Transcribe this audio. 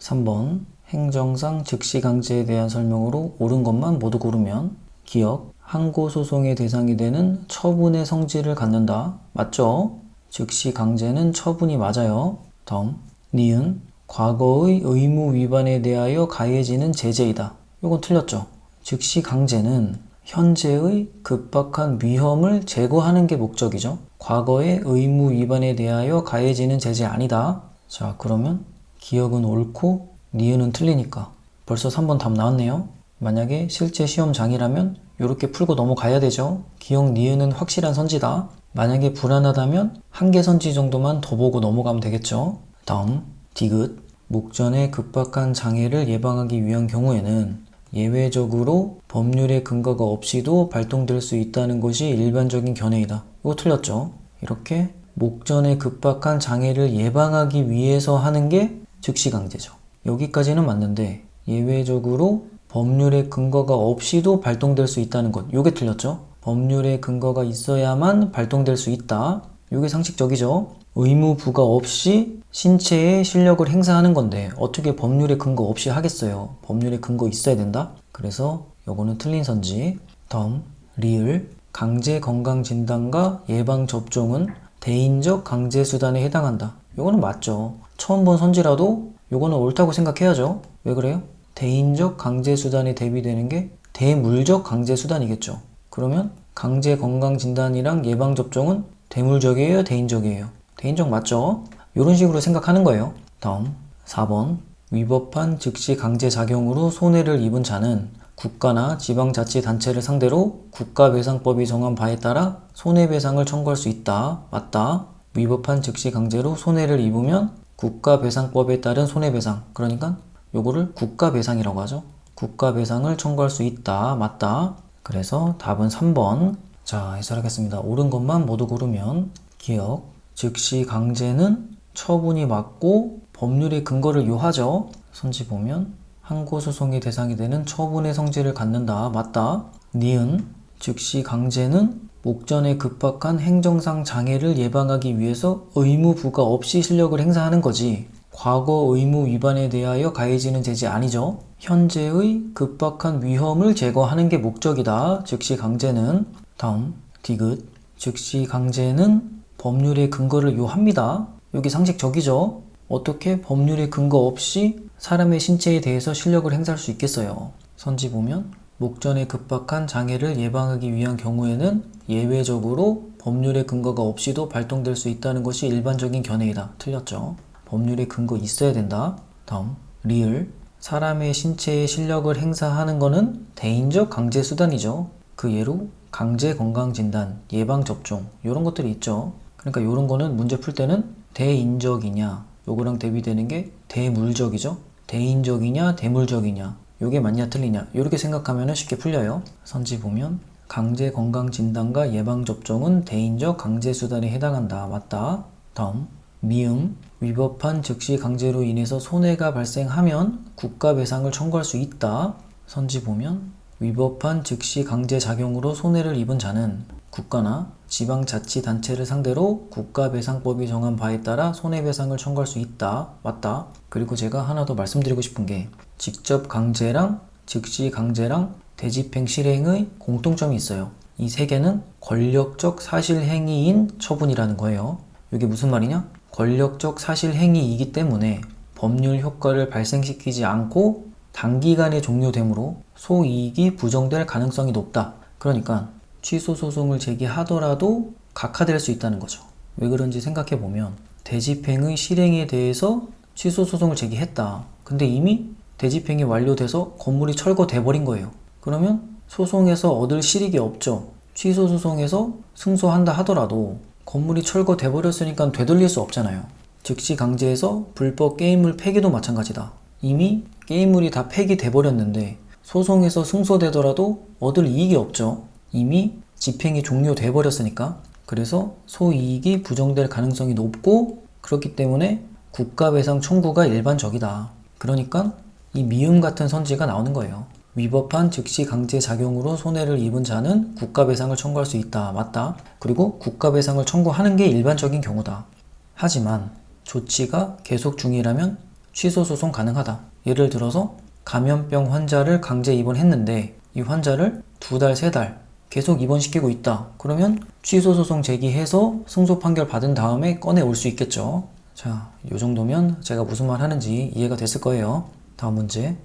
3번 행정상 즉시강제에 대한 설명으로 옳은 것만 모두 고르면 기억, 항고소송의 대상이 되는 처분의 성질을 갖는다. 맞죠? 즉시강제는 처분이 맞아요. 다음, 니은 과거의 의무 위반에 대하여 가해지는 제재이다. 이건 틀렸죠? 즉시강제는 현재의 급박한 위험을 제거하는 게 목적이죠. 과거의 의무 위반에 대하여 가해지는 제재 아니다. 자, 그러면 기억은 옳고 니은은 틀리니까 벌써 3번 답 나왔네요. 만약에 실제 시험장이라면 이렇게 풀고 넘어가야 되죠. 기억 니은은 확실한 선지다. 만약에 불안하다면 한 개 선지 정도만 더 보고 넘어가면 되겠죠. 다음, 디귿 목전의 급박한 장애를 예방하기 위한 경우에는 예외적으로 법률의 근거가 없이도 발동될 수 있다는 것이 일반적인 견해이다. 이거 틀렸죠? 이렇게 목전의 급박한 장애를 예방하기 위해서 하는 게 즉시강제죠. 여기까지는 맞는데 예외적으로 법률의 근거가 없이도 발동될 수 있다는 것, 요게 틀렸죠? 법률의 근거가 있어야만 발동될 수 있다. 요게 상식적이죠? 의무 부과 없이 신체의 실력을 행사하는 건데 어떻게 법률의 근거 없이 하겠어요? 법률의 근거 있어야 된다? 그래서 요거는 틀린 선지. 다음, 리을 강제건강진단과 예방접종은 대인적 강제수단에 해당한다. 요거는 맞죠. 처음 본 선지라도 요거는 옳다고 생각해야죠. 왜 그래요? 대인적 강제수단에 대비되는 게 대물적 강제수단이겠죠. 그러면 강제건강진단이랑 예방접종은 대물적이에요? 대인적이에요? 대인적 맞죠? 이런 식으로 생각하는 거예요. 다음 4번 위법한 즉시강제작용으로 손해를 입은 자는 국가나 지방자치단체를 상대로 국가배상법이 정한 바에 따라 손해배상을 청구할 수 있다. 맞다. 위법한 즉시강제로 손해를 입으면 국가배상법에 따른 손해배상, 그러니까 요거를 국가배상이라고 하죠. 국가배상을 청구할 수 있다. 맞다. 그래서 답은 3번. 자, 해설하겠습니다. 옳은 것만 모두 고르면 기억, 즉시강제는 처분이 맞고 법률의 근거를 요하죠. 선지 보면 항고소송의 대상이 되는 처분의 성질을 갖는다. 맞다. 니은 즉시강제는 목전에 급박한 행정상 장애를 예방하기 위해서 의무 부과 없이 실력을 행사하는 거지 과거 의무 위반에 대하여 가해지는 제재 아니죠. 현재의 급박한 위험을 제거하는 게 목적이다. 즉시강제는. 다음 디귿 즉시강제는 법률의 근거를 요합니다. 여기 상식적이죠. 어떻게 법률의 근거 없이 사람의 신체에 대해서 실력을 행사할 수 있겠어요. 선지 보면 목전에 급박한 장애를 예방하기 위한 경우에는 예외적으로 법률의 근거가 없이도 발동될 수 있다는 것이 일반적인 견해이다. 틀렸죠. 법률의 근거 있어야 된다. 다음 리을 사람의 신체의 실력을 행사하는 것은 대인적 강제수단이죠. 그 예로 강제건강진단, 예방접종 이런 것들이 있죠. 그러니까 이런 거는 문제 풀 때는 대인적이냐 요거랑 대비되는 게 대물적이죠. 대인적이냐 대물적이냐 요게 맞냐 틀리냐 이렇게 생각하면 쉽게 풀려요. 선지 보면 강제건강진단과 예방접종은 대인적 강제수단에 해당한다. 맞다. 다음 미음 위법한 즉시강제로 인해서 손해가 발생하면 국가배상을 청구할 수 있다. 선지 보면 위법한 즉시강제작용으로 손해를 입은 자는 국가나 지방자치단체를 상대로 국가배상법이 정한 바에 따라 손해배상을 청구할 수 있다. 맞다. 그리고 제가 하나 더 말씀드리고 싶은 게 직접 강제랑 즉시강제랑 대집행 실행의 공통점이 있어요. 이 세 개는 권력적 사실행위인 처분이라는 거예요. 이게 무슨 말이냐? 권력적 사실행위이기 때문에 법률 효과를 발생시키지 않고 단기간에 종료되므로 소이익이 부정될 가능성이 높다. 그러니까 취소 소송을 제기하더라도 각하될 수 있다는 거죠. 왜 그런지 생각해보면 대집행의 실행에 대해서 취소 소송을 제기했다. 근데 이미 대집행이 완료돼서 건물이 철거돼 버린 거예요. 그러면 소송에서 얻을 실익이 없죠. 취소 소송에서 승소한다 하더라도 건물이 철거돼 버렸으니까 되돌릴 수 없잖아요. 즉시 강제해서 불법 게임물 폐기도 마찬가지다. 이미 게임물이 다 폐기돼 버렸는데 소송에서 승소되더라도 얻을 이익이 없죠. 이미 집행이 종료돼 버렸으니까. 그래서 소이익이 부정될 가능성이 높고 그렇기 때문에 국가배상 청구가 일반적이다. 그러니까 이 미음 같은 선지가 나오는 거예요. 위법한 즉시강제작용으로 손해를 입은 자는 국가배상을 청구할 수 있다. 맞다. 그리고 국가배상을 청구하는 게 일반적인 경우다. 하지만 조치가 계속 중이라면 취소 소송 가능하다. 예를 들어서 감염병 환자를 강제 입원했는데 이 환자를 2달, 3달 계속 입원시키고 있다. 그러면 취소 소송 제기해서 승소 판결 받은 다음에 꺼내 올 수 있겠죠. 자, 요 정도면 제가 무슨 말 하는지 이해가 됐을 거예요. 다음 문제.